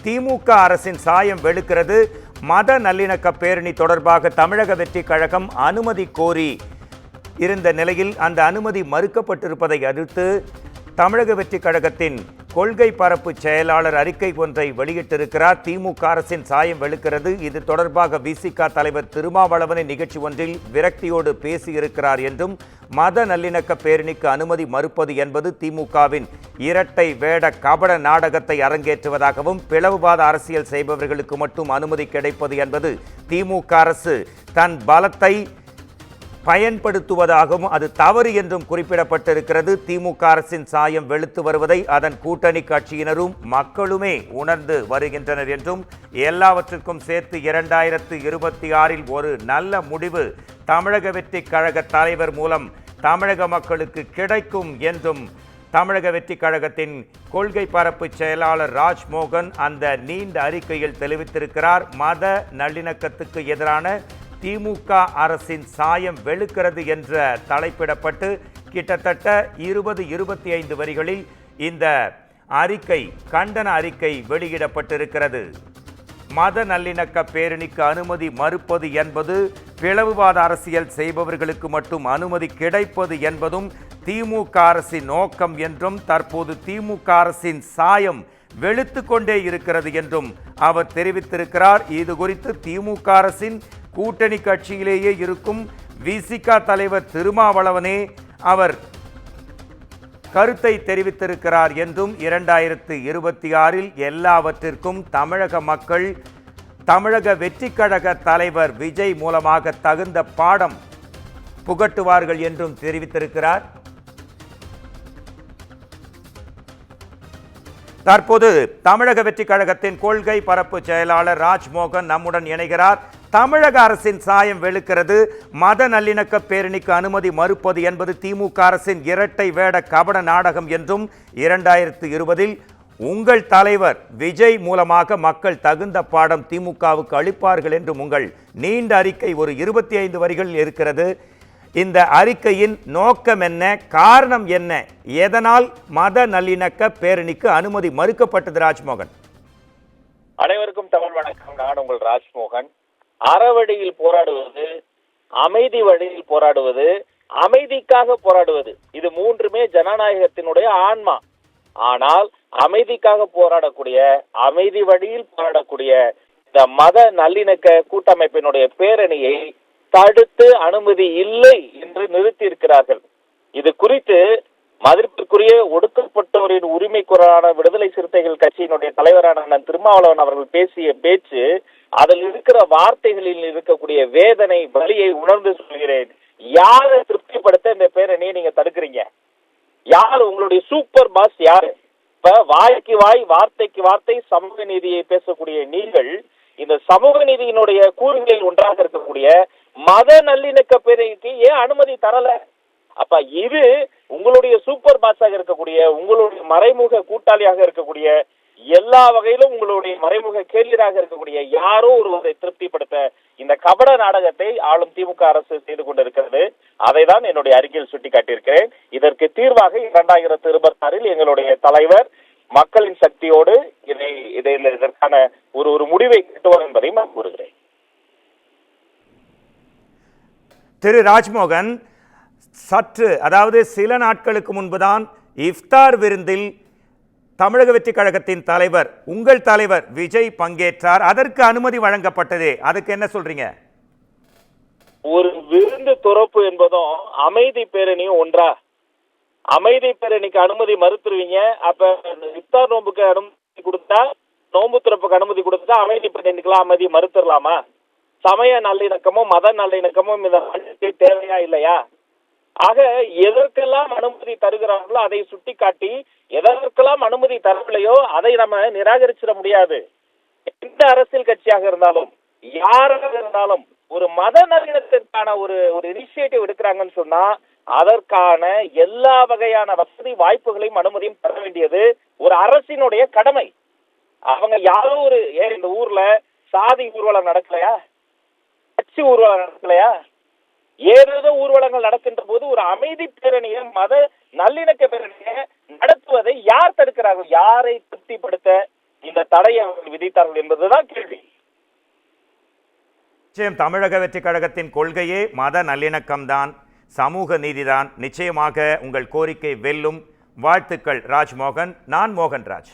திமுக அரசின் சாயம் வெளுக்கிறது. மத நல்லிணக்க பேரணி தொடர்பாக தமிழக வெற்றி கழகம் அனுமதி கோரி இருந்த நிலையில் அந்த அனுமதி மறுக்கப்பட்டிருப்பதை அடுத்து தமிழக வெற்றி கழகத்தின் கொள்கை பரப்பு செயலாளர் அறிக்கை ஒன்றை வெளியிட்டிருக்கிறார். திமுக அரசின் சாயம் வெளுக்கிறது. இது தொடர்பாக விசிக தலைவர் திருமாவளவனின் நிகழ்ச்சி ஒன்றில் விரக்தியோடு பேசியிருக்கிறார் என்றும், மத நல்லிணக்க பேரணிக்கு அனுமதி மறுப்பது என்பது திமுகவின் இரட்டை வேட கபட நாடகத்தை அரங்கேற்றுவதாகவும், பிளவுவாத அரசியல் செய்பவர்களுக்கு மட்டும் அனுமதி கிடைப்பது என்பது திமுக அரசு தன் பலத்தை பயன்படுத்துவதாகவும் அது தவறு என்றும் குறிப்பிடப்பட்டிருக்கிறது. திமுக அரசின் சாயம் வெளுத்து வருவதை அதன் கூட்டணி கட்சியினரும் மக்களுமே உணர்ந்து வருகின்றனர் என்றும், எல்லாவற்றிற்கும் சேர்த்து 2026 ஒரு நல்ல முடிவு தமிழக வெற்றி கழக தலைவர் மூலம் தமிழக மக்களுக்கு கிடைக்கும் என்றும் தமிழக வெற்றி கழகத்தின் கொள்கை பரப்பு செயலாளர் ராஜ்மோகன் அந்த நீண்ட அறிக்கையில் தெரிவித்திருக்கிறார். மத நல்லிணக்கத்துக்கு எதிரான திமுக அரசின் சாயம் வெளுக்கிறது என்ற தலைப்பிடப்பட்டு கிட்டத்தட்ட 20-25 வரிகளில் இந்த அறிக்கை, கண்டன அறிக்கை வெளியிடப்பட்டிருக்கிறது. மத நல்லிணக்க பேரணிக்கு அனுமதி மறுப்பது என்பது பிளவுவாத அரசியல் செய்பவர்களுக்கு மட்டும் அனுமதி கிடைப்பது என்பதும் திமுக அரசின் நோக்கம் என்றும், தற்போது திமுக அரசின் சாயம் வெளுத்து கொண்டே இருக்கிறது என்றும் அவர் தெரிவித்திருக்கிறார். இது குறித்து திமுக அரசின் கூட்டணி கட்சியிலேயே இருக்கும் விசிக தலைவர் திருமாவளவனே அவர் கருத்தை தெரிவித்திருக்கிறார் என்றும், 2026 எல்லாவற்றிற்கும் தமிழக மக்கள் தமிழக வெற்றி கழக தலைவர் விஜய் மூலமாக தகுந்த பாடம் புகட்டுவார்கள் என்றும் தெரிவித்திருக்கிறார். தற்போது தமிழக வெற்றி கழகத்தின் கொள்கை பரப்பு செயலாளர் ராஜ்மோகன் நம்முடன் இணைகிறார். தமிழக அரசின் சாயம் வெளுக்கிறது. மத நல்லிணக்க பேரணிக்கு அனுமதி மறுப்பது என்பது திமுக அரசின் இரட்டை வேட கபட நாடகம் என்றும், 2020 உங்கள் தலைவர் விஜய் மூலமாக மக்கள் தகுந்த பாடம் திமுகவுக்கு அளிப்பார்கள் என்றும் உங்கள் நீண்ட அறிக்கை ஒரு 25 வரிகளில் இருக்கிறது. இந்த அறிக்கையின் நோக்கம் என்ன, காரணம் என்ன, எதனால் மத நல்லிணக்க பேரணிக்கு அனுமதி மறுக்கப்பட்டது? ராஜ்மோகன். அனைவருக்கும் தமிழ் வணக்கம். நான் உங்கள் ராஜ்மோகன். அறவழியில் போராடுவது, அமைதி வழியில் போராடுவது, அமைதிக்காக போராடுவது, இது மூன்றுமே ஜனநாயகத்தினுடைய ஆன்மா. ஆனால் அமைதிக்காக போராடக்கூடிய, அமைதி வழியில் போராடக்கூடிய இந்த மத நல்லிணக்க கூட்டமைப்பினுடைய பேரணியை தடுத்து அனுமதி இல்லை என்று நிறுத்தி இருக்கிறார்கள். இது குறித்து மதிப்பிற்குரிய ஒடுக்கப்பட்டோரின் உரிமை குரலான விடுதலை சிறுத்தைகள் கட்சியினுடைய தலைவரான அண்ணன் திருமாவளவன் அவர்கள் பேசிய பேச்சு, அதில் இருக்கிற வார்த்தைகளில் இருக்கக்கூடிய வேதனை, வலியை உணர்ந்து சொல்கிறேன். யாரை திருப்திப்படுத்த இந்த பேரணியை நீங்க தடுக்கிறீங்க? யார் உங்களுடைய சூப்பர் பாஸ்? யாரு? இப்ப வாய்க்கு வாய், வார்த்தைக்கு வார்த்தை சமூக நீதியை பேசக்கூடிய நீங்கள் இந்த சமூக நீதியினுடைய கூறுகளில் ஒன்றாக இருக்கக்கூடிய மத நல்லிணக்க பேரணிக்கு ஏன் அனுமதி தரல? அப்ப இது உங்களுடைய சூப்பர் பாஸாக இருக்கக்கூடிய, உங்களுடைய மறைமுக கூட்டாளியாக இருக்கக்கூடிய, எல்லா வகையிலும் உங்களுடைய மறைமுக கேள்வியாக இருக்கக்கூடிய யாரோ ஒருவரை திருப்திப்படுத்த இந்த கபட நாடகத்தை ஆளும் திமுக அரசு செய்து கொண்டிருக்கிறது. அதை தான் என்னுடைய அறிக்கையில் சுட்டிக்காட்டியிருக்கிறேன். இதற்கு தீர்வாக 2026 எங்களுடைய தலைவர் மக்களின் சக்தியோடு இதற்கான ஒரு முடிவை கட்டுவார் என்பதை நான் கூறுகிறேன். திரு ராஜ்மோகன், அதாவது சில நாட்களுக்கு முன்புதான் இஃப்தார் விருந்தில் தமிழக வெற்றி கழகத்தின் தலைவர், உங்கள் தலைவர் விஜய் பங்கேற்றார். அதற்கு அனுமதி வழங்கப்பட்டதே, அதுக்கு என்ன சொல்றீங்க? ஒரு விருந்து துறப்பு என்பதும் அமைதி பேரணியும் ஒன்றா? அமைதி பேரணிக்கு அனுமதி மறுத்துருவீங்க, அப்ப இஃப்தார் நோம்புக்கு அனுமதி கொடுத்தா, நோம்பு துறப்புக்கு அனுமதி கொடுத்தா அமைதி பேரணிக்கெல்லாம் அனுமதி மறுத்துடலாமா? சமய நல்லிணக்கமும் மத நல்லிணக்கமும் இந்த மண்ணுக்கு தேவையா இல்லையா? ஆக எதற்கெல்லாம் அனுமதி தருகிறார்களோ அதை சுட்டி காட்டி, எதற்கெல்லாம் அனுமதி தரவில்லையோ அதை நம்ம நிராகரிச்சிட முடியாது. எந்த அரசியல் கட்சியாக இருந்தாலும், யாராக இருந்தாலும், ஒரு மத நல்லிணத்திற்கான ஒரு இனிஷியேட்டிவ் எடுக்கிறாங்கன்னு சொன்னா அதற்கான எல்லா வகையான வசதி வாய்ப்புகளையும் அனுமதியும் தர வேண்டியது ஒரு அரசினுடைய கடமை. அவங்க யாரோ இந்த ஊர்ல சாதி ஊர்வலம் நடக்கலையா, கட்சி ஊர்வலம் நடக்கலையா, ஏதேதோ ஊர்வலங்கள் நடக்கின்ற போது ஒரு அமைதி பேரணியை, மத நல்லிணக்க பேரணியை நடத்துவதை யார் தடுக்கிறார்கள்? யாரை திருப்திப்படுத்த, இந்த தடையை அவர்கள் விதித்தார்கள் என்பதுதான் கேள்வி. நிச்சயம் தமிழக வெற்றி கழகத்தின் கொள்கையே மத நல்லிணக்கம்தான், சமூக நீதிதான். நிச்சயமாக உங்கள் கோரிக்கை வெல்லும். வாழ்த்துக்கள் ராஜ்மோகன். நான் மோகன்ராஜ்.